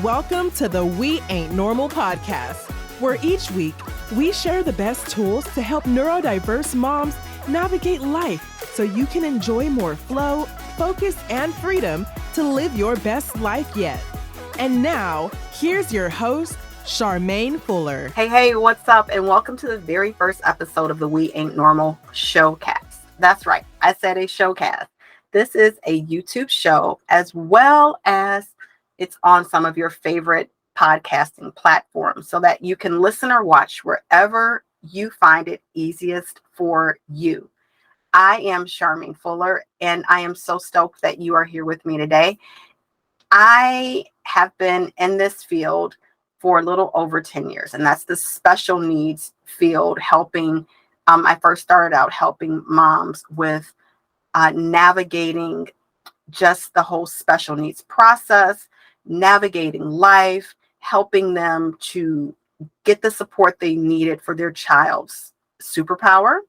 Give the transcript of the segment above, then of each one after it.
Welcome to the We Ain't Normal podcast, where each week we share the best tools to help neurodiverse moms navigate life so you can enjoy more flow, focus, and freedom to live your best life yet. And now, here's your host, Charmaine Fuller. Hey, what's up? And welcome to the very first episode of the We Ain't Normal showcast. That's right, I said a showcast. This is a YouTube show as well as it's on some of your favorite podcasting platforms so that you can listen or watch wherever you find it easiest for you. I am Charmaine Fuller, and I am so stoked that you are here with me today. I have been in this field for a little over 10 years, and that's the special needs field, helping. I first started out helping moms with navigating just the whole special needs process, navigating life, helping them to get the support they needed for their child's superpower.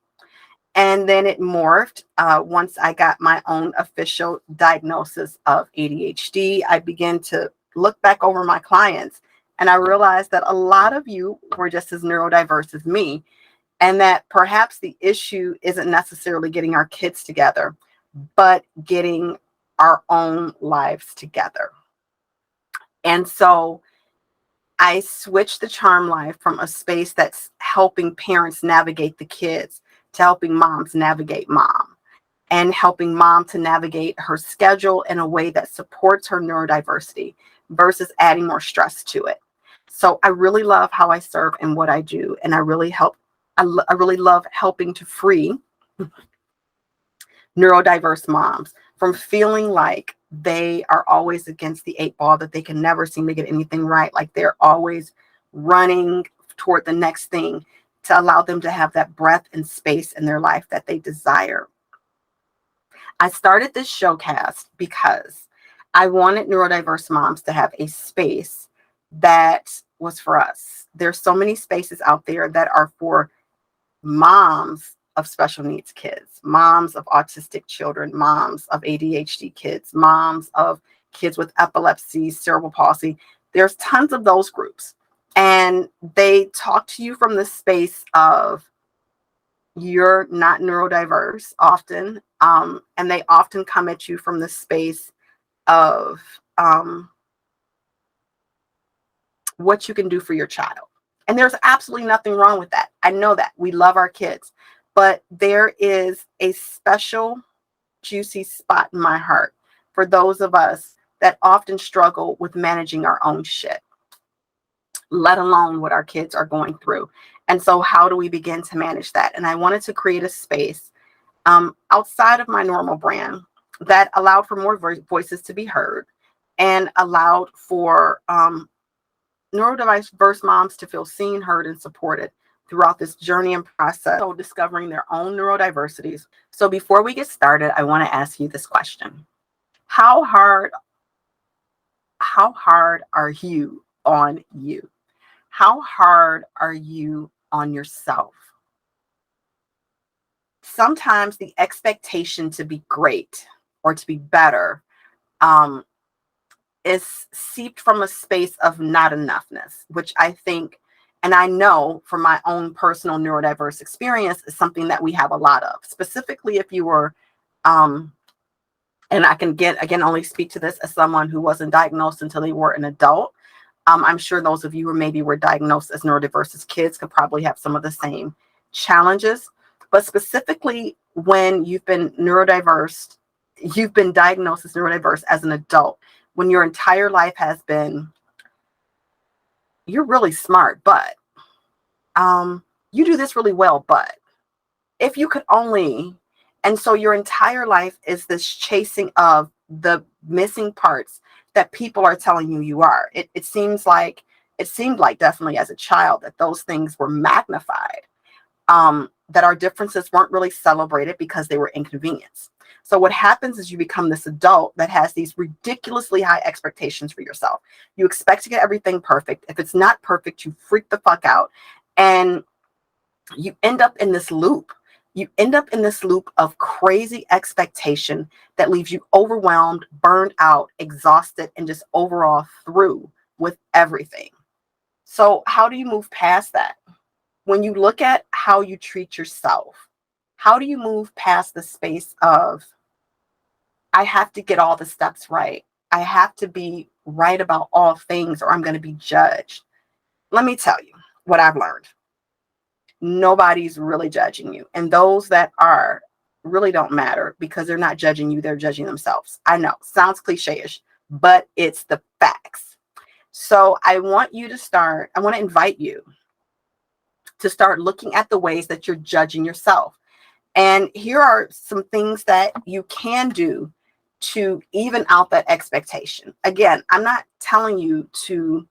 And then it morphed. Once I got my own official diagnosis of ADHD, I began to look back over my clients, and I realized that a lot of you were just as neurodiverse as me, and that perhaps the issue isn't necessarily getting our kids together, but getting our own lives together. And so I switched the Charm Life from a space that's helping parents navigate the kids to helping moms navigate mom, and helping mom to navigate her schedule in a way that supports her neurodiversity versus adding more stress to it. So I really love how I serve and what I do. And I really love helping to free neurodiverse moms from feeling like they are always against the 8 ball, that they can never seem to get anything right, like they're always running toward the next thing, to allow them to have that breath and space in their life that they desire. I started this showcast because I wanted neurodiverse moms to have a space that was for us. There's so many spaces out there that are for moms of special needs kids, moms of autistic children, moms of ADHD kids, moms of kids with epilepsy, cerebral palsy. There's tons of those groups. And they talk to you from the space of you're not neurodiverse often. And they often come at you from the space of what you can do for your child. And there's absolutely nothing wrong with that. I know that. We love our kids. But there is a special, juicy spot in my heart for those of us that often struggle with managing our own shit, let alone what our kids are going through. And so how do we begin to manage that? And I wanted to create a space outside of my normal brand that allowed for more voices to be heard, and allowed for neurodiverse moms to feel seen, heard, and supported throughout this journey and process of discovering their own neurodiversities. So before we get started, I want to ask you this question. How hard are you on you? How hard are you on yourself? Sometimes the expectation to be great or to be better is seeped from a space of not enough-ness, which I think, and I know from my own personal neurodiverse experience, is something that we have a lot of. Specifically, if you were, and I can only speak to this as someone who wasn't diagnosed until they were an adult. I'm sure those of you who maybe were diagnosed as neurodiverse as kids could probably have some of the same challenges. But specifically, when you've been diagnosed as neurodiverse as an adult, when your entire life has been, you're really smart, but you do this really well, but if you could only, and so your entire life is this chasing of the missing parts that people are telling you are. It seemed like definitely as a child that those things were magnified, that our differences weren't really celebrated because they were inconvenience. So what happens is you become this adult that has these ridiculously high expectations for yourself. You expect to get everything perfect. If it's not perfect, you freak the fuck out. And you end up in this loop. You end up in this loop of crazy expectation that leaves you overwhelmed, burned out, exhausted, and just overall through with everything. So how do you move past that? When you look at how you treat yourself, how do you move past the space of, I have to get all the steps right. I have to be right about all things or I'm going to be judged. Let me tell you what I've learned. Nobody's really judging you. And those that are really don't matter because they're not judging you. They're judging themselves. I know, sounds cliche-ish, but it's the facts. So I want to invite you to start looking at the ways that you're judging yourself. And here are some things that you can do to even out that expectation. Again, I'm not telling you to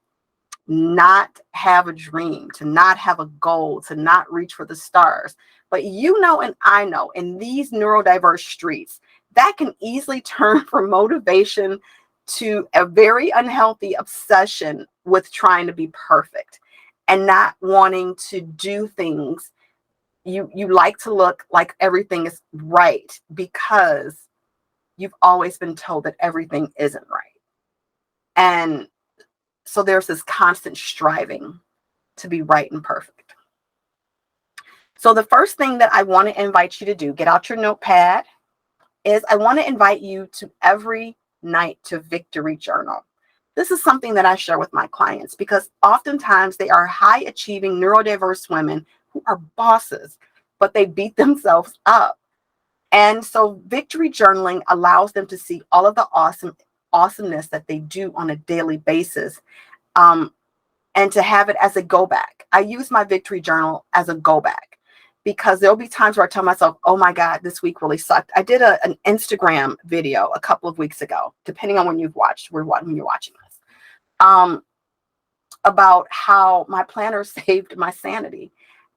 not have a dream, to not have a goal, to not reach for the stars. But you know, and I know in these neurodiverse streets, that can easily turn from motivation to a very unhealthy obsession with trying to be perfect and not wanting to do things. You like to look like everything is right because you've always been told that everything isn't right. And so there's this constant striving to be right and perfect. So the first thing that I want to invite you to do, get out your notepad, is I want to invite you to every night to victory journal. This is something that I share with my clients because oftentimes they are high achieving neurodiverse women who are bosses, but they beat themselves up. And so victory journaling allows them to see all of the awesomeness that they do on a daily basis, and to have it as a go back. I use my victory journal as a go back because there'll be times where I tell myself, oh my God, this week really sucked. I did an Instagram video a couple of weeks ago, depending on when you're watching this, about how my planner saved my sanity.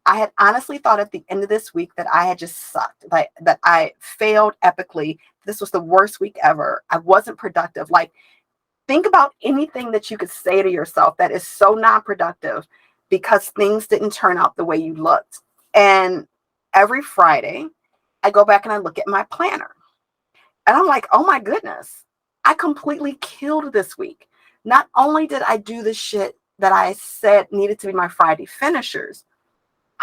I had honestly thought at the end of this week that I had just sucked, that I failed epically. This was the worst week ever. I wasn't productive. Like, think about anything that you could say to yourself that is so non-productive because things didn't turn out the way you looked. And every Friday, I go back and I look at my planner. And I'm like, oh my goodness, I completely killed this week. Not only did I do the shit that I said needed to be my Friday finishers,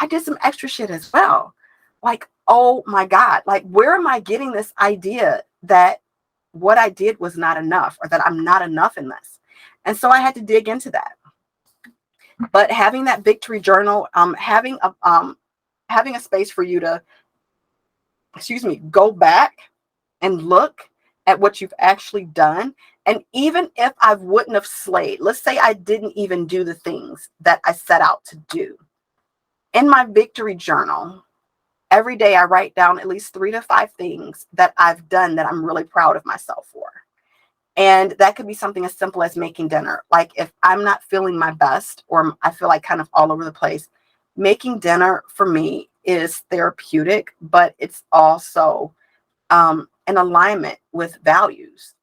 I did some extra shit as well. Like, oh my God, like, where am I getting this idea that what I did was not enough or that I'm not enough in this? And so I had to dig into that. But having that victory journal, having a space for you to, go back and look at what you've actually done. And even if I wouldn't have slayed, let's say I didn't even do the things that I set out to do. In my victory journal, every day I write down at least 3 to 5 things that I've done that I'm really proud of myself for. And that could be something as simple as making dinner. Like, if I'm not feeling my best or I feel like kind of all over the place, making dinner for me is therapeutic, but it's also in alignment with values.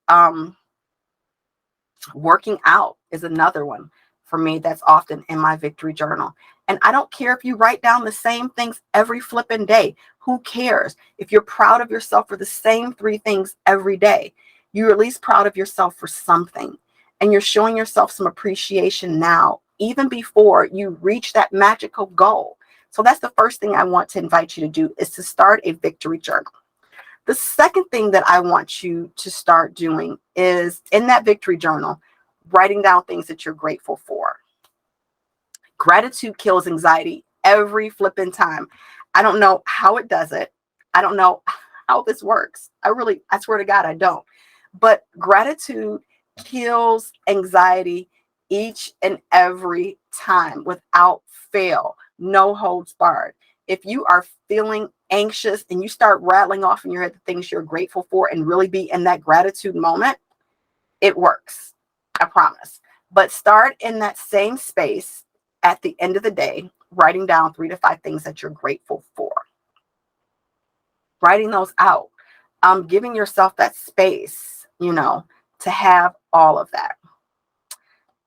Working out is another one for me that's often in my victory journal. And I don't care if you write down the same things every flipping day. Who cares? If you're proud of yourself for the same 3 things every day, you're at least proud of yourself for something. And you're showing yourself some appreciation now, even before you reach that magical goal. So that's the first thing I want to invite you to do, is to start a victory journal. The second thing that I want you to start doing is, in that victory journal, writing down things that you're grateful for. Gratitude kills anxiety every flipping time. I don't know how it does it. I don't know how this works. I swear to God, I don't. But gratitude kills anxiety each and every time without fail. No holds barred. If you are feeling anxious and you start rattling off in your head the things you're grateful for and really be in that gratitude moment, it works. I promise. But start in that same space at the end of the day, writing down 3 to 5 things that you're grateful for. Writing those out. Giving yourself that space, to have all of that.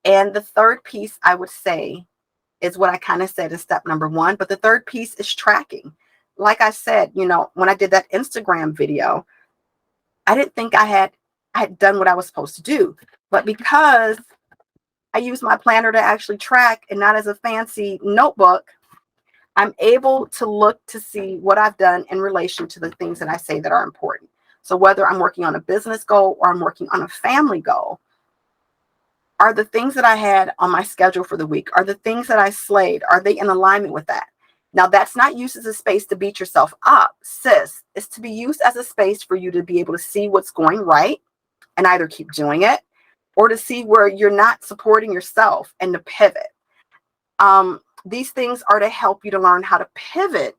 And the third piece I would say is what I kind of said is step number 1. But the third piece is tracking. Like I said, when I did that Instagram video, I didn't think I had done what I was supposed to do. But because I use my planner to actually track, and not as a fancy notebook. I'm able to look to see what I've done in relation to the things that I say that are important. So whether I'm working on a business goal or I'm working on a family goal, are the things that I had on my schedule for the week, are the things that I slayed, are they in alignment with that? Now, that's not used as a space to beat yourself up, sis. It's to be used as a space for you to be able to see what's going right and either keep doing it or to see where you're not supporting yourself and to pivot. These things are to help you to learn how to pivot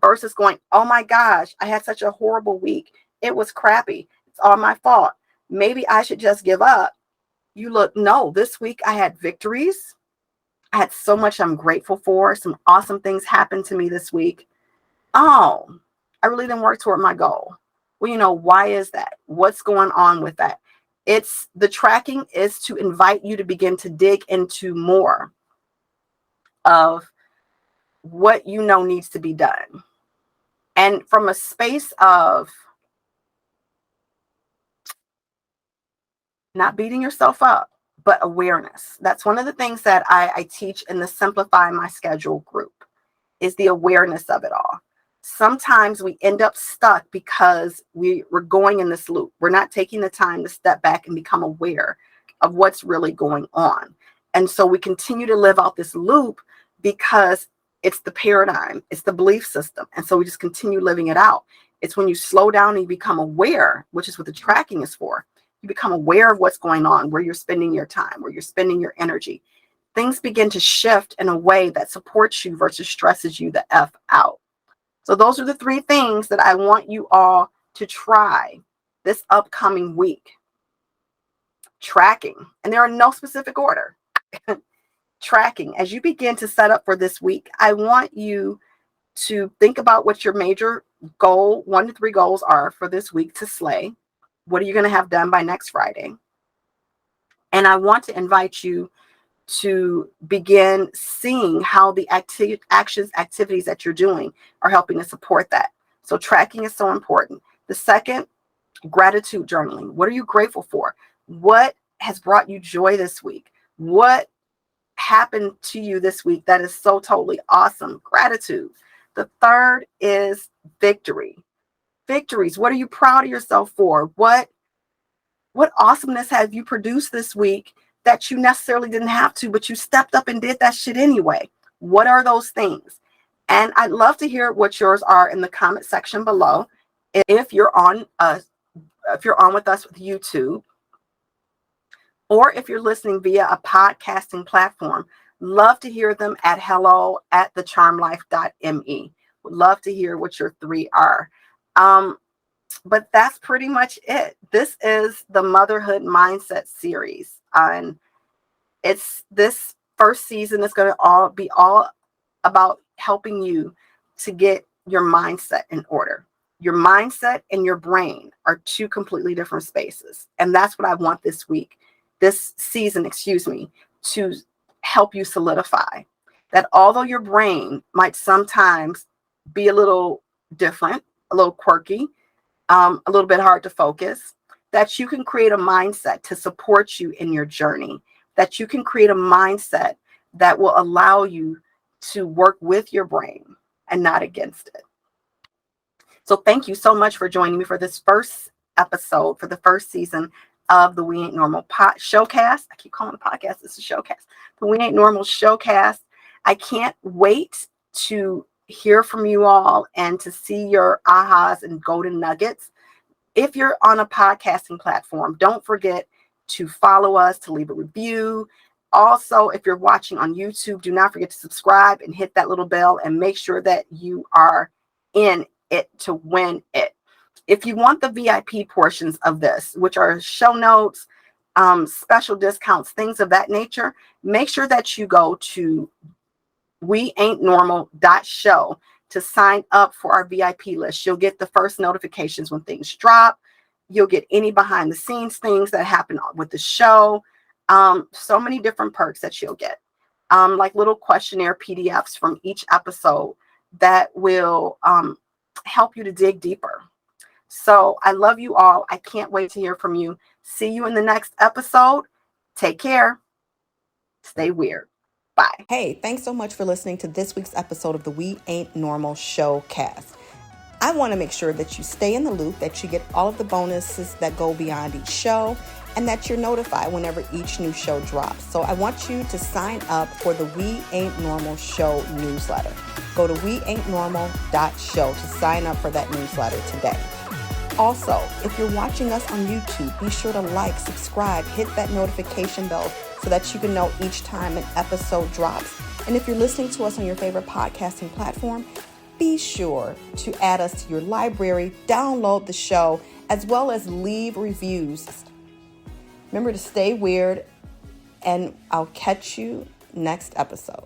versus going, oh my gosh, I had such a horrible week. It was crappy. It's all my fault. Maybe I should just give up. You look, no, this week I had victories. I had so much I'm grateful for. Some awesome things happened to me this week. Oh, I really didn't work toward my goal. Well, why is that? What's going on with that? It's the tracking is to invite you to begin to dig into more of what needs to be done. And from a space of not beating yourself up, but awareness. That's one of the things that I teach in the Simplify My Schedule group is the awareness of it all. Sometimes we end up stuck because we're going in this loop. We're not taking the time to step back and become aware of what's really going on. And so we continue to live out this loop because it's the paradigm, it's the belief system. And so we just continue living it out. It's when you slow down and you become aware, which is what the tracking is for. You become aware of what's going on, where you're spending your time, where you're spending your energy. Things begin to shift in a way that supports you versus stresses you the F out. So those are the 3 things that I want you all to try this upcoming week. Tracking, and there are no specific order. Tracking, as you begin to set up for this week, I want you to think about what your major goal, 1 to 3 goals are for this week to slay. What are you going to have done by next Friday? And I want to invite you to begin seeing how the activities that you're doing are helping to support that. So tracking is so important. The second, gratitude journaling. What are you grateful for? What has brought you joy this week? What happened to you this week that is so totally awesome? Gratitude. The third is victory. Victories. What are you proud of yourself for? What awesomeness have you produced this week that you necessarily didn't have to, but you stepped up and did that shit anyway? What are those things? And I'd love to hear what yours are in the comment section below. If you're on with us with YouTube, or if you're listening via a podcasting platform, love to hear them at hello@thecharmlife.me. Would love to hear what your 3 are. But that's pretty much it. This is the Motherhood Mindset series. And it's this first season is going to be all about helping you to get your mindset in order. Your mindset and your brain are 2 completely different spaces. And that's what I want this season, to help you solidify. That although your brain might sometimes be a little different, a little quirky, a little bit hard to focus, that you can create a mindset to support you in your journey, that you can create a mindset that will allow you to work with your brain and not against it. So thank you so much for joining me for this first episode, for the first season of the We Ain't Normal showcast. I keep calling it a podcast. It's a showcast. The We Ain't Normal showcast. I can't wait to hear from you all and to see your ahas and golden nuggets. If you're on a podcasting platform, don't forget to follow us, to leave a review. Also, if you're watching on YouTube, do not forget to subscribe and hit that little bell and make sure that you are in it to win it. If you want the VIP portions of this, which are show notes, special discounts, things of that nature, make sure that you go to weaintnormal.show to sign up for our VIP list. You'll get the first notifications when things drop. You'll get any behind the scenes things that happen with the show. So many different perks that you'll get, like little questionnaire PDFs from each episode that will help you to dig deeper. So I love you all. I can't wait to hear from you. See you in the next episode. Take care. Stay weird. Bye. Hey, thanks so much for listening to this week's episode of the We Ain't Normal Showcast. I want to make sure that you stay in the loop, that you get all of the bonuses that go beyond each show, and that you're notified whenever each new show drops. So I want you to sign up for the We Ain't Normal Show newsletter. Go to weain'tnormal.show to sign up for that newsletter today. Also, if you're watching us on YouTube, be sure to like, subscribe, hit that notification bell so that you can know each time an episode drops. And if you're listening to us on your favorite podcasting platform, be sure to add us to your library, download the show, as well as leave reviews. Remember to stay weird, and I'll catch you next episode.